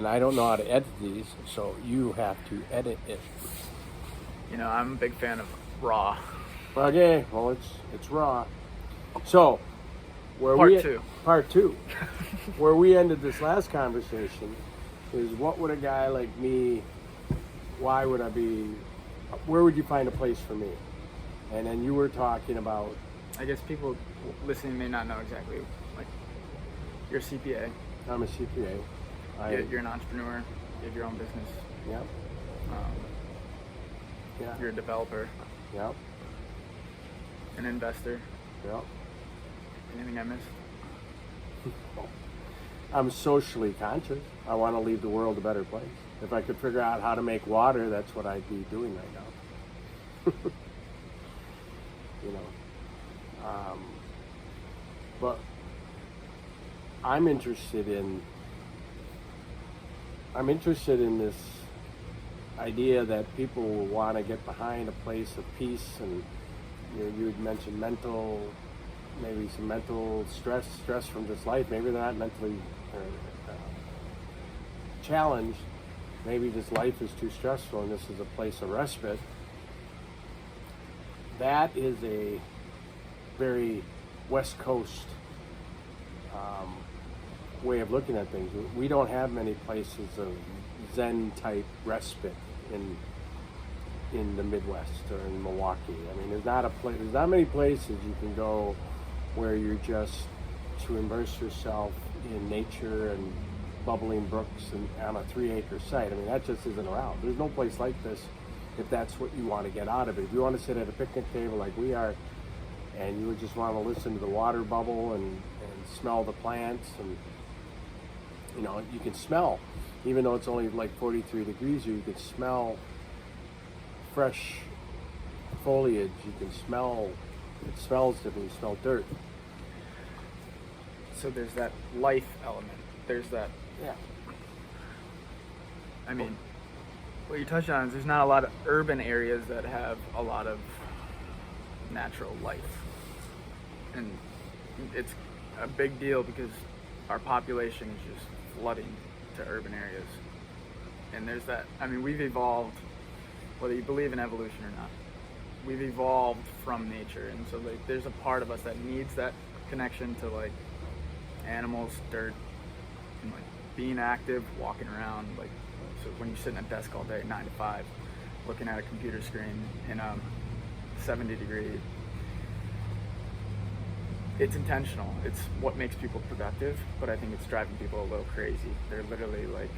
and I don't know how to edit these, so you have to edit it. You know, I'm a big fan of raw. Okay, well it's raw. So where part two, where we ended this last conversation is what would a guy like me, where would you find a place for me? And then you were talking about, I guess people listening may not know exactly, like, you're a CPA. I'm a CPA. You're an entrepreneur. You have your own business. Yep. Yeah. You're a developer. Yep. An investor. Yep. Anything I missed? I'm socially conscious. I want to leave the world a better place. If I could figure out how to make water, that's what I'd be doing right now. You know. But I'm interested in this idea that people will want to get behind a place of peace, and you had mentioned maybe some mental stress from this life. Maybe they're not mentally challenged. Maybe this life is too stressful and this is a place of respite. That is a very West Coast way of looking at things. We don't have many places of Zen type respite in the Midwest or in Milwaukee. I mean, there's not many places you can go where you're just to immerse yourself in nature and bubbling brooks and on a 3-acre site. I mean, that just isn't around. There's no place like this if that's what you want to get out of it. If you want to sit at a picnic table like we are, and you would just want to listen to the water bubble and smell the plants, and you know, you can smell, even though it's only like 43 degrees here, you can smell fresh foliage. You can smell, it smells different. You smell dirt. So there's that life element. There's that. Yeah. I mean, what you touched on is there's not a lot of urban areas that have a lot of natural life. And it's a big deal because our population is just flooding to urban areas. And there's that, I mean, we've evolved, whether you believe in evolution or not, we've evolved from nature. And so like there's a part of us that needs that connection to like animals, dirt, and like being active, walking around. Like, so when you're sitting at a desk all day, 9 to 5, looking at a computer screen in a 70-degree, it's intentional. It's what makes people productive, but I think it's driving people a little crazy. They're literally like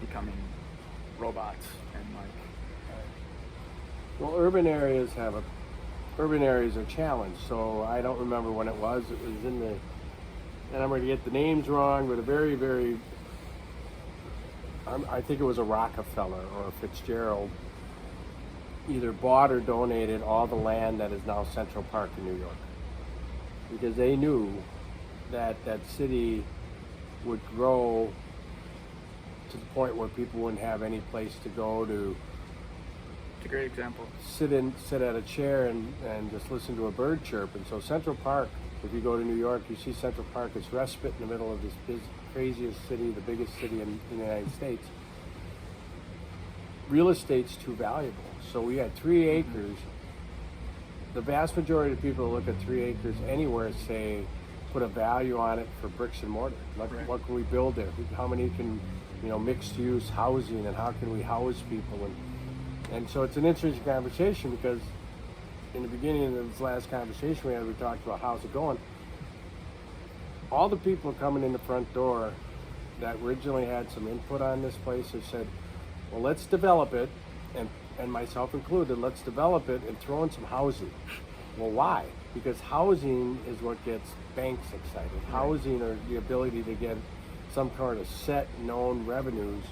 becoming robots and like. Well, urban areas are challenged. So I don't remember when it was. It was in the, and I'm going to get the names wrong, but a very, very, I think it was a Rockefeller or a Fitzgerald, either bought or donated all the land that is now Central Park in New York, because they knew that that city would grow to the point where people wouldn't have any place to go to. It's a great example. Sit at a chair and just listen to a bird chirp. And so Central Park, if you go to New York, you see Central Park as respite in the middle of this craziest city, the biggest city in the United States. Real estate's too valuable. So we had 3 acres. The vast majority of people who look at 3 acres anywhere say, put a value on it for bricks and mortar. Like, right. What can we build there? How many can, mixed use housing, and how can we house people? And so it's an interesting conversation, because in the beginning of this last conversation we talked about how's it going. All the people coming in the front door that originally had some input on this place have said, well, let's develop it, and myself included, let's develop it and throw in some housing. Well, why? Because housing is what gets banks excited. Right. Housing, or the ability to get some kind of set known revenues,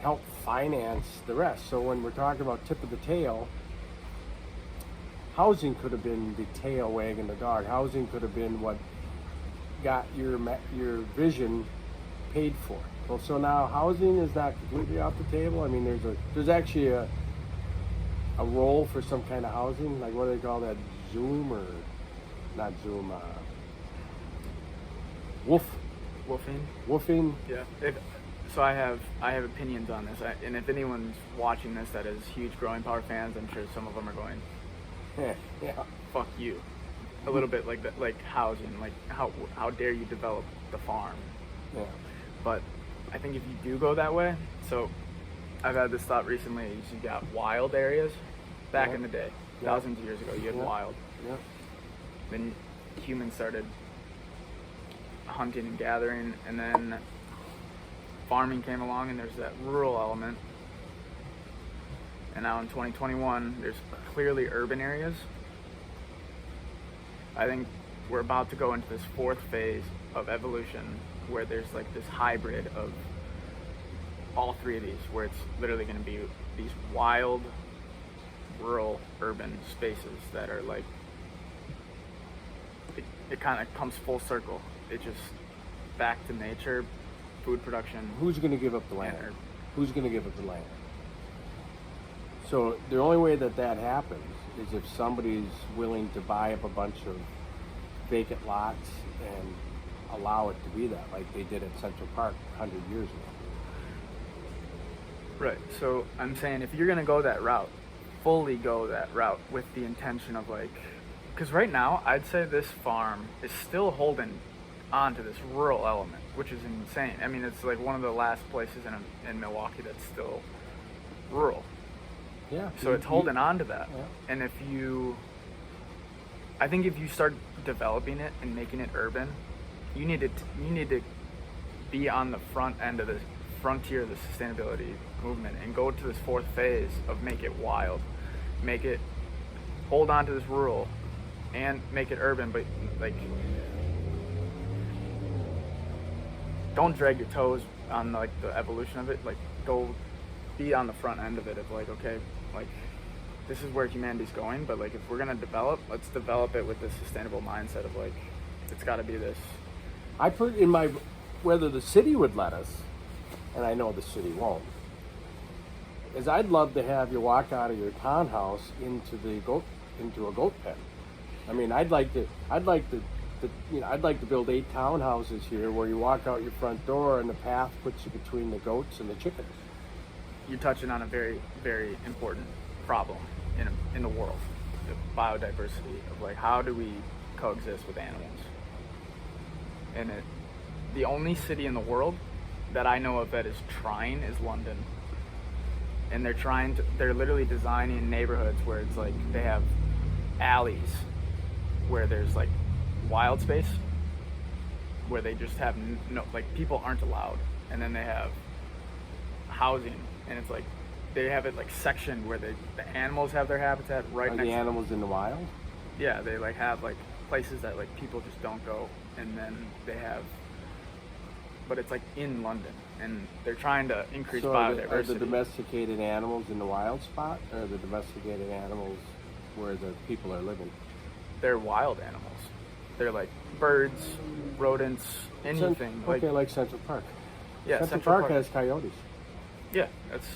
help finance the rest. So when we're talking about tip of the tail, housing could have been the tail wagging the dog. Housing could have been what got your vision paid for. Well, so now housing is not completely off the table. I mean, there's actually a role for some kind of housing. Like, what do they call that? Zoom, or not Zoom? Wolf Wolfing. Woofing. Yeah. So I have opinions on this, and if anyone's watching this that is huge growing power fans, I'm sure some of them are going, Yeah. "Fuck you," a little bit like that, like housing, like how dare you develop the farm? Yeah. But I think if you do go that way, so I've had this thought recently. You got wild areas back Yeah. in the day, Yeah. thousands of years ago. You had Yeah. wild. Yeah. Then humans started hunting and gathering, and then farming came along, and there's that rural element. And now in 2021, there's clearly urban areas. I think we're about to go into this fourth phase of evolution where there's like this hybrid of all three of these, where it's literally going to be these wild, rural, urban spaces that are like, it kind of comes full circle. It just back to nature, food production. Who's going to give up the land? and- Who's going to give up the land? So the only way that happens is if somebody's willing to buy up a bunch of vacant lots and allow it to be that, like they did at Central Park 100 years ago. Right. So I'm saying if you're gonna go that route, fully go that route with the intention of like, because right now I'd say this farm is still holding on to this rural element, which is insane. I mean, it's like one of the last places in Milwaukee that's still rural. Yeah. So it's holding on to that. Yeah. And I think if you start developing it and making it urban, you need to be on the front end of the frontier of the sustainability movement and go to this fourth phase of make it wild, make it hold on to this rural, and make it urban. But like, don't drag your toes on like the evolution of it. Like, go be on the front end of it of like, okay, like this is where humanity's going, but like if we're gonna develop, let's develop it with this sustainable mindset of like, it's got to be this. I put in my, whether the city would let us, and I know the city won't, is I'd love to have you walk out of your townhouse into a goat pen. I mean, I'd like to build 8 townhouses here where you walk out your front door and the path puts you between the goats and the chickens. You're touching on a very, very important problem in the world, the biodiversity of like, how do we coexist with animals? And the only city in the world that I know of that is trying is London. And they're literally designing neighborhoods where it's like they have alleys where there's like wild space where they just have no, like people aren't allowed. And then they have housing, and it's like they have it like sectioned where the animals have their habitat right Are next the to animals in the wild? Yeah, they like have like places that like people just don't go, and then they have, but it's like in London, and they're trying to increase biodiversity. Are the domesticated animals in the wild spot, or are the domesticated animals where the people are living? They're wild animals. They're like birds, rodents, anything. Like Central Park. Yeah, Central Park has coyotes. Yeah, that's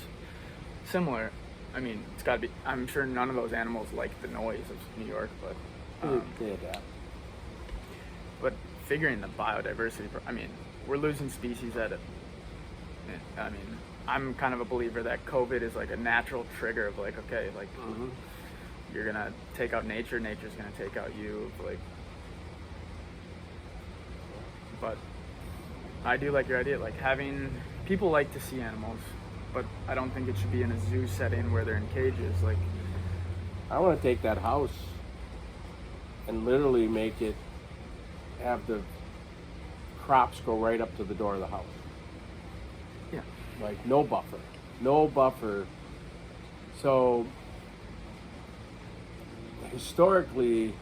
similar. I mean, it's got to be. I'm sure none of those animals like the noise of New York, but They adapt. But figuring the biodiversity, I mean, we're losing species at it. I mean, I'm kind of a believer that COVID is like a natural trigger of like, okay, like you're gonna take out nature, nature's gonna take out you, like. But I do like your idea, like having people like to see animals, but I don't think it should be in a zoo setting where they're in cages. Like, I want to take that house and literally make it have the crops go right up to the door of the house. yeah, Like no buffer. So historically,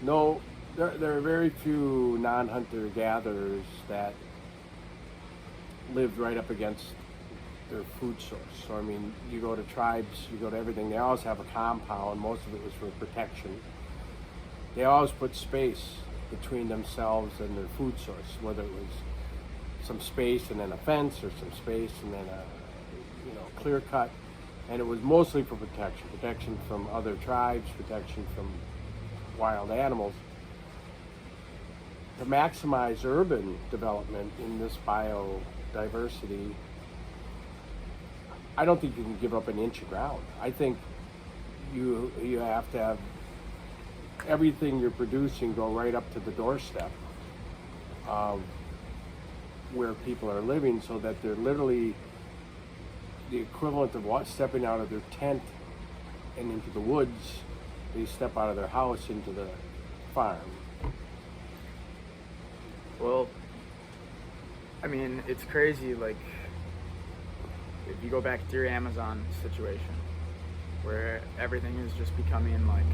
there are very few non-hunter gatherers that lived right up against their food source. So I mean, you go to tribes, you go to everything, they always have a compound. Most of it was for protection. They always put space between themselves and their food source, whether it was some space and then a fence, or some space and then a clear cut. And it was mostly for protection from other tribes, protection from wild animals. to maximize urban development in this biodiversity, I don't think you can give up an inch of ground. I think you have to have everything you're producing go right up to the doorstep of where people are living, so that they're literally the equivalent of stepping out of their tent and into the woods. They step out of their house into the farm. Well, I mean, it's crazy, like, if you go back to your Amazon situation, where everything is just becoming like,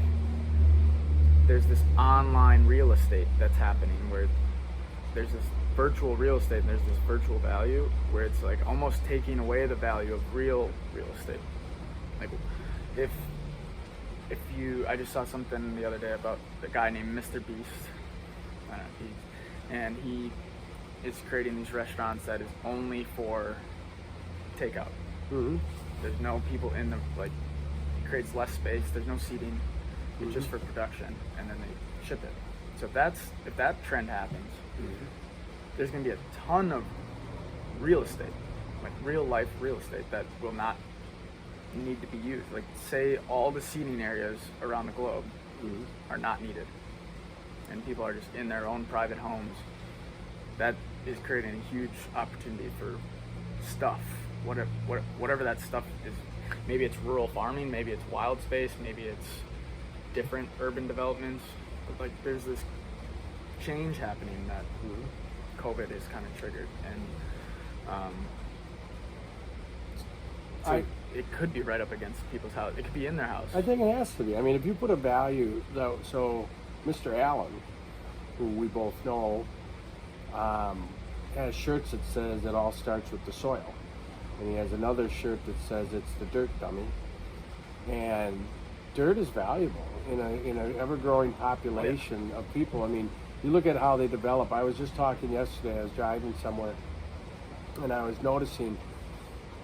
there's this online real estate that's happening, where there's this virtual real estate and there's this virtual value, where it's like almost taking away the value of real estate. Like, if you, I just saw something the other day about a guy named Mr. Beast. I don't know, and he is creating these restaurants that is only for takeout. Mm-hmm. There's no people in the, like, it creates less space. There's no seating. It's just for production, and then they ship it. So if that trend happens, there's going to be a ton of real estate, like real life real estate, that will not need to be used. Like, say all the seating areas around the globe are not needed, and people are just in their own private homes. That is creating a huge opportunity for stuff, whatever that stuff is. Maybe it's rural farming, maybe it's wild space, maybe it's different urban developments. But, like, there's this change happening that COVID is kind of triggered, and so it could be right up against people's house. It could be in their house. I think it has to be. I mean, if you put a value, though, so Mr. Allen, who we both know, has shirts that says it all starts with the soil, and he has another shirt that says it's the dirt dummy, and dirt is valuable in an ever-growing population of people. I mean, you look at how they develop. I was just talking yesterday, I was driving somewhere, and I was noticing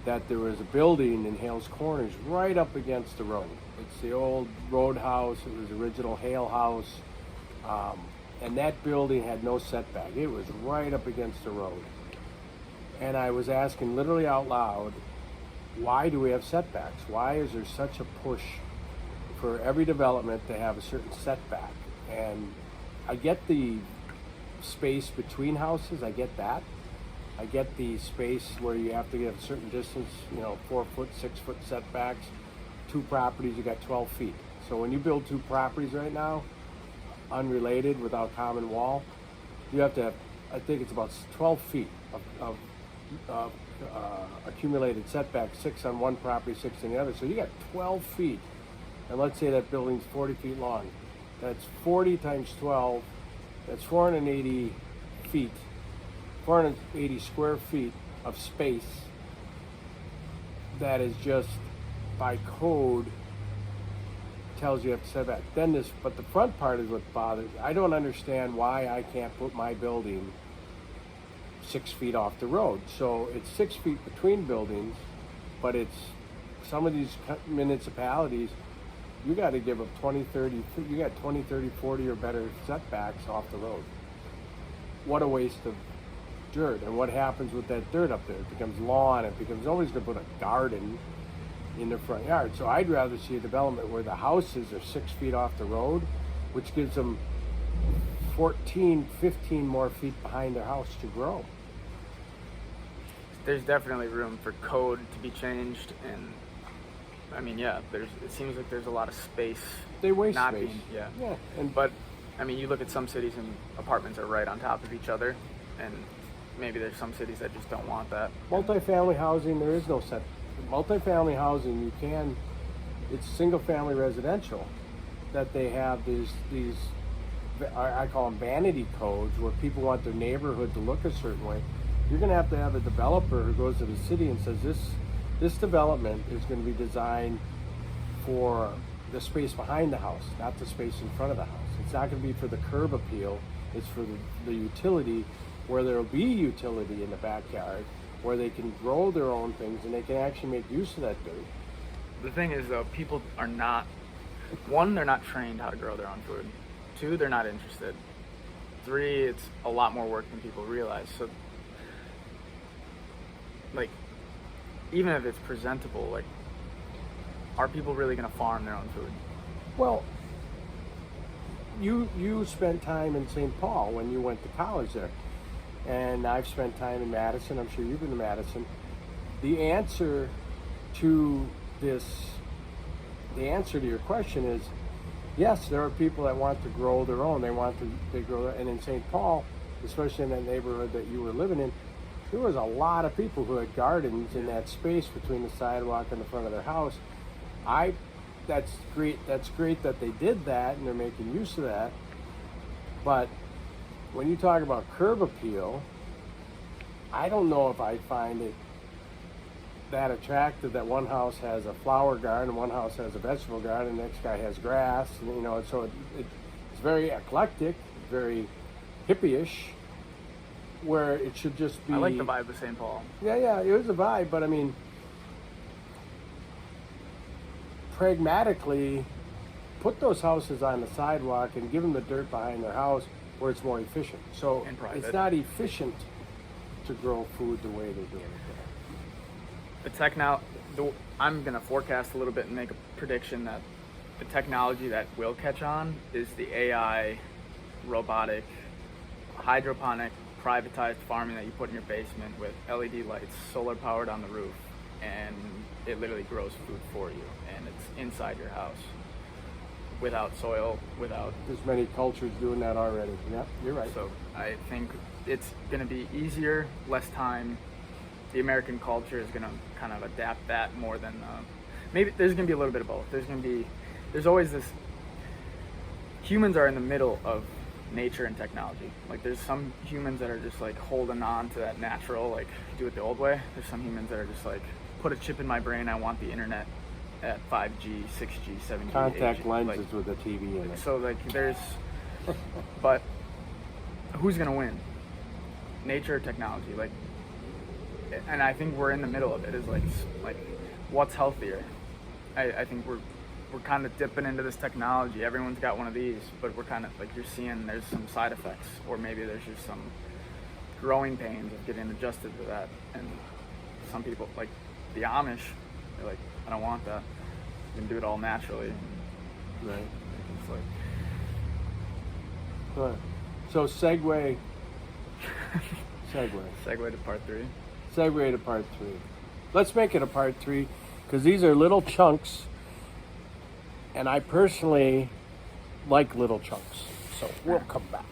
that there was a building in Hales Corners right up against the road. It's the old roadhouse. It was the original Hale House, and that building had no setback. It was right up against the road. And I was asking literally out loud, why do we have setbacks? Why is there such a push for every development to have a certain setback? And I get the space between houses, I get that. I get the space where you have to get a certain distance, 4 foot, 6 foot setbacks. 2 properties, you got 12 feet. So when you build 2 properties right now, unrelated, without common wall, you have to have, I think it's about 12 feet of accumulated setback, 6 on one property, 6 on the other. So you got 12 feet. And let's say that building's 40 feet long. That's 40 times 12, that's 480 feet, 480 square feet of space that is just by code tells you have to set back. But the front part is what bothers me. I don't understand why I can't put my building 6 feet off the road. So it's 6 feet between buildings, but it's some of these municipalities, you got to give up 20, 30, you got 20, 30, 40 or better setbacks off the road. What a waste of dirt. And what happens with that dirt up there? It becomes lawn, nobody's going to put a garden in their front yard. So I'd rather see a development where the houses are 6 feet off the road, which gives them 14, 15 more feet behind their house to grow. There's definitely room for code to be changed, and I mean, yeah, it seems like there's a lot of space. They waste not space. Yeah. But I mean, you look at some cities and apartments are right on top of each other, and maybe there's some cities that just don't want that. Multifamily housing, there is no set. Multifamily housing, it's single-family residential that they have these I call them vanity codes, where people want their neighborhood to look a certain way. You're going to have a developer who goes to the city and says this development is going to be designed for the space behind the house, not the space in front of the house. It's not going to be for the curb appeal. It's for the utility, where there will be utility in the backyard, where they can grow their own things and they can actually make use of that dirt. The thing is, though, people are not, one, they're not trained how to grow their own food. 2, they're not interested. 3, it's a lot more work than people realize. So, like, even if it's presentable, like, are people really going to farm their own food? Well, you spent time in St. Paul when you went to college there, and I've spent time in Madison. I'm sure you've been to Madison. The answer to your question is yes. There are people that want to grow their own. They grow, and in St. Paul, especially in that neighborhood that you were living in, there was a lot of people who had gardens in that space between the sidewalk and the front of their house. That's great. That's great that they did that and they're making use of that. But when you talk about curb appeal, I don't know if I find it that attractive that one house has a flower garden, one house has a vegetable garden, the next guy has grass, and so it's very eclectic, very hippie-ish, where it should just be. I like the vibe of St. Paul. Yeah, it was a vibe, but I mean, pragmatically, put those houses on the sidewalk and give them the dirt behind their house where it's more efficient. So it's not efficient to grow food the way they're doing it there. I'm going to forecast a little bit and make a prediction that the technology that will catch on is the AI, robotic, hydroponic, privatized farming that you put in your basement with LED lights, solar powered on the roof, and it literally grows food for you, and it's inside your house, without soil, without. There's many cultures doing that already. Yeah, you're right. So I think it's going to be easier, less time. The American culture is going to kind of adapt that more than maybe there's going to be a little bit of both. There's always this. Humans are in the middle of nature and technology. Like, there's some humans that are just like holding on to that natural, like, do it the old way. There's some humans that are just like, put a chip in my brain, I want the internet at 5G, 6G, 7G, contact 8G. lenses with a TV in it. So like but who's gonna win? Nature or technology? Like, and I think we're in the middle of it. Is like what's healthier? I think we're kind of dipping into this technology. Everyone's got one of these, but we're kind of like, you're seeing there's some side effects, or maybe there's just some growing pains of getting adjusted to that. And some people, like the Amish, they're like, I don't want that. You can do it all naturally. Right. It's like. Good. So segue Segue to part 3. Segue to part 3. Let's make it a part 3 because these are little chunks, and I personally like little chunks. So we'll come back.